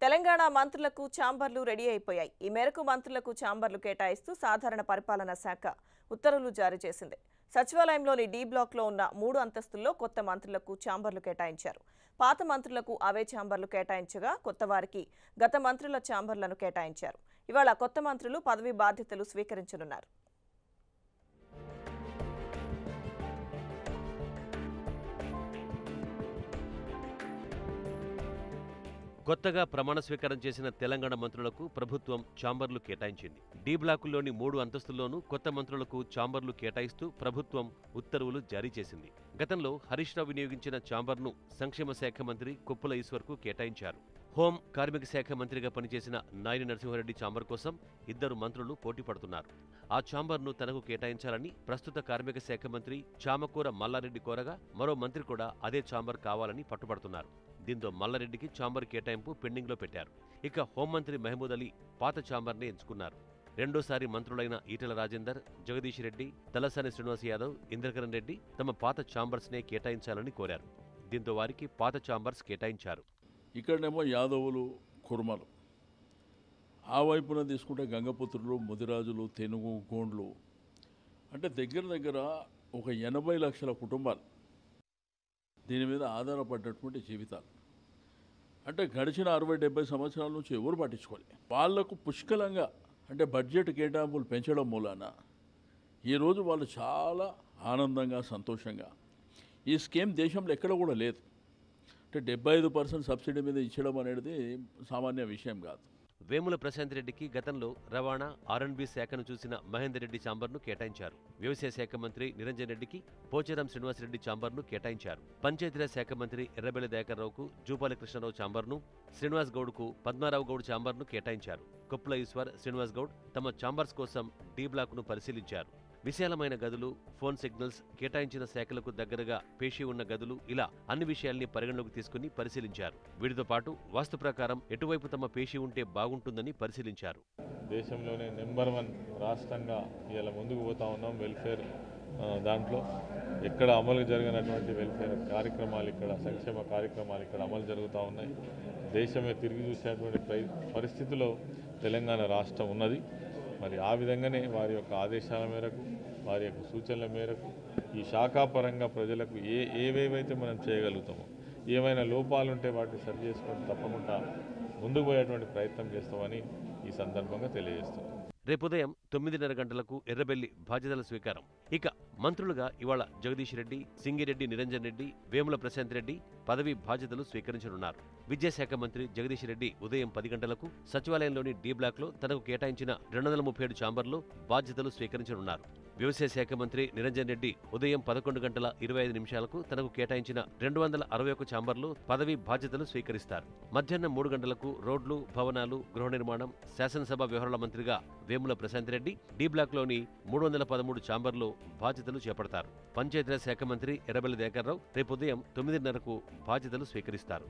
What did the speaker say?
తెలంగాణ మంత్రులకు ఛాంబర్లు రెడీ అయిపోయాయి. ఈ మేరకు మంత్రులకు ఛాంబర్లు కేటాయిస్తూ సాధారణ పరిపాలనా శాఖ ఉత్తర్వులు జారీ చేసింది. సచివాలయంలోని డి బ్లాక్లో ఉన్న 3 అంతస్తుల్లో కొత్త మంత్రులకు ఛాంబర్లు కేటాయించారు. పాత మంత్రులకు అవే ఛాంబర్లు కేటాయించగా కొత్త వారికి గత మంత్రుల ఛాంబర్లను కేటాయించారు. ఇవాళ కొత్త మంత్రులు పదవి బాధ్యతలు స్వీకరించనున్నారు. కొత్తగా ప్రమాణ స్వీకారం చేసిన తెలంగాణ మంత్రులకు ప్రభుత్వం ఛాంబర్లు కేటాయించింది. డి బ్లాకుల్లోని 3 అంతస్తుల్లోనూ కొత్త మంత్రులకు ఛాంబర్లు కేటాయిస్తూ ప్రభుత్వం ఉత్తర్వులు జారీ చేసింది. గతంలో హరీష్ రావు వినియోగించిన ఛాంబర్ను సంక్షేమ శాఖ మంత్రి కొప్పుల ఈశ్వర్కు కేటాయించారు. హోం, కార్మిక శాఖ మంత్రిగా పనిచేసిన నాయని నరసింహారెడ్డి ఛాంబర్ కోసం 2 మంత్రులు పోటీ పడుతున్నారు. ఆ ఛాంబర్ను తనకు కేటాయించాలని ప్రస్తుత కార్మిక శాఖ మంత్రి చామకూర మల్లారెడ్డి కోరగా మరో మంత్రి కూడా అదే ఛాంబర్ కావాలని పట్టుబడుతున్నారు. దీంతో మల్లారెడ్డికి ఛాంబర్ కేటాయింపు పెండింగ్లో పెట్టారు. ఇక హోంమంత్రి మహమూద్ అలీ పాత ఛాంబర్నే ఎంచుకున్నారు. రెండోసారి మంత్రులైన ఈటెల రాజేందర్, జగదీష్ రెడ్డి, తలసాని శ్రీనివాస్ యాదవ్, ఇంద్రకరణ్ రెడ్డి తమ పాత ఛాంబర్స్నే కేటాయించాలని కోరారు. దీంతో వారికి పాత ఛాంబర్స్ కేటాయించారు. ఇక్కడనేమో యాదవులు, కుర్మలు, ఆ వైపున తీసుకుంటే గంగపుత్రులు, ముదిరాజులు, తెనుగు, గోండ్లు, అంటే దగ్గర ఒక 80 లక్షల కుటుంబాలు దీని మీద ఆధారపడ్డటువంటి జీవితాలు. అంటే గడిచిన 60-70 సంవత్సరాల నుంచి ఎవరు పట్టించుకోలేదు. వాళ్లకు పుష్కలంగా అంటే బడ్జెట్ కేటాయింపులు పెంచడం మూలాన ఈరోజు వాళ్ళు చాలా ఆనందంగా, సంతోషంగా, ఈ స్కీమ్ దేశంలో ఎక్కడ కూడా లేదు. అంటే 75% సబ్సిడీ మీద ఇచ్చడం అనేది సామాన్య విషయం కాదు. వేముల ప్రశాంత్ రెడ్డికి గతంలో రవాణా, ఆర్ఎండ్బి శాఖను చూసిన మహేందర్ రెడ్డి ఛాంబర్ను కేటాయించారు. వ్యవసాయ శాఖ మంత్రి నిరంజన్ రెడ్డికి పోచారం శ్రీనివాసరెడ్డి ఛాంబర్ను కేటాయించారు. పంచాయతీరాజ్ శాఖ మంత్రి ఎర్రబెల్లి దయాకర్రావుకు జూపాలి కృష్ణారావు ఛాంబర్ను, శ్రీనివాస్ గౌడ్కు పద్మారావు గౌడ్ ఛాంబర్ను కేటాయించారు. కొప్పుల ఈశ్వర్, శ్రీనివాస్ గౌడ్ తమ ఛాంబర్స్ కోసం డి బ్లాక్ను పరిశీలించారు. విశాలమైన గదులు, ఫోన్ సిగ్నల్స్, కేటాయించిన శాఖలకు దగ్గరగా పేషీ ఉన్న గదులు, ఇలా అన్ని విషయాల్ని పరిగణలోకి తీసుకుని పరిశీలించారు. వీటితో పాటు వాస్తు ప్రకారం ఎటువైపు తమ పేషీ ఉంటే బాగుంటుందని పరిశీలించారు. దేశంలోనే నెంబర్ 1 రాష్ట్రంగా ఇలా ముందుకు పోతా ఉన్నాం. వెల్ఫేర్ దాంట్లో ఎక్కడ అమలు జరిగినటువంటి వెల్ఫేర్ కార్యక్రమాలు, ఇక్కడ సంక్షేమ కార్యక్రమాలు ఇక్కడ అమలు జరుగుతూ ఉన్నాయి. దేశమే తిరిగి చూసేటువంటి పరిస్థితిలో తెలంగాణ రాష్ట్రం ఉన్నది. మరి ఆ విధంగానే వారి యొక్క ఆదేశాల మేరకు, వారి యొక్క సూచనల మేరకు ఈ శాఖాపరంగా ప్రజలకు ఏవేవైతే మనం చేయగలుగుతామో, ఏమైనా లోపాలుంటే వాటిని సరి చేసుకొని తప్పకుండా ముందుకు పోయేటువంటి ప్రయత్నం చేస్తామని ఈ సందర్భంగా తెలియజేస్తాం. రేపు ఉదయం 9:30 గంటలకు ఎర్రబెల్లి బాధ్యతల స్వీకారం. ఇక మంత్రులుగా ఇవాళ జగదీష్ రెడ్డి, సింగిరెడ్డి నిరంజన్ రెడ్డి, వేముల ప్రశాంత్ రెడ్డి పదవి బాధ్యతలు స్వీకరించనున్నారు. విద్యాశాఖ మంత్రి జగదీష్ రెడ్డి ఉదయం 10 గంటలకు సచివాలయంలోని డి బ్లాక్లో తనకు కేటాయించిన 237 ఛాంబర్లో బాధ్యతలు స్వీకరించనున్నారు. వ్యవసాయ శాఖ మంత్రి నిరంజన్ రెడ్డి ఉదయం 11:25 తనకు కేటాయించిన 261 ఛాంబర్లు పదవి బాధ్యతలు స్వీకరిస్తారు. మధ్యాహ్నం 3 గంటలకు రోడ్లు, భవనాలు, గృహ నిర్మాణం, శాసనసభ వ్యవహారాల మంత్రిగా వేముల ప్రశాంత్ రెడ్డి డి బ్లాక్లోని 313 ఛాంబర్లో బాధ్యతలు చేపడతారు. పంచాయతీరాజ్ శాఖ మంత్రి ఎర్రబెల్లి దయాకర్రావు రేపు ఉదయం 9:30కు బాధ్యతలు స్వీకరిస్తారు.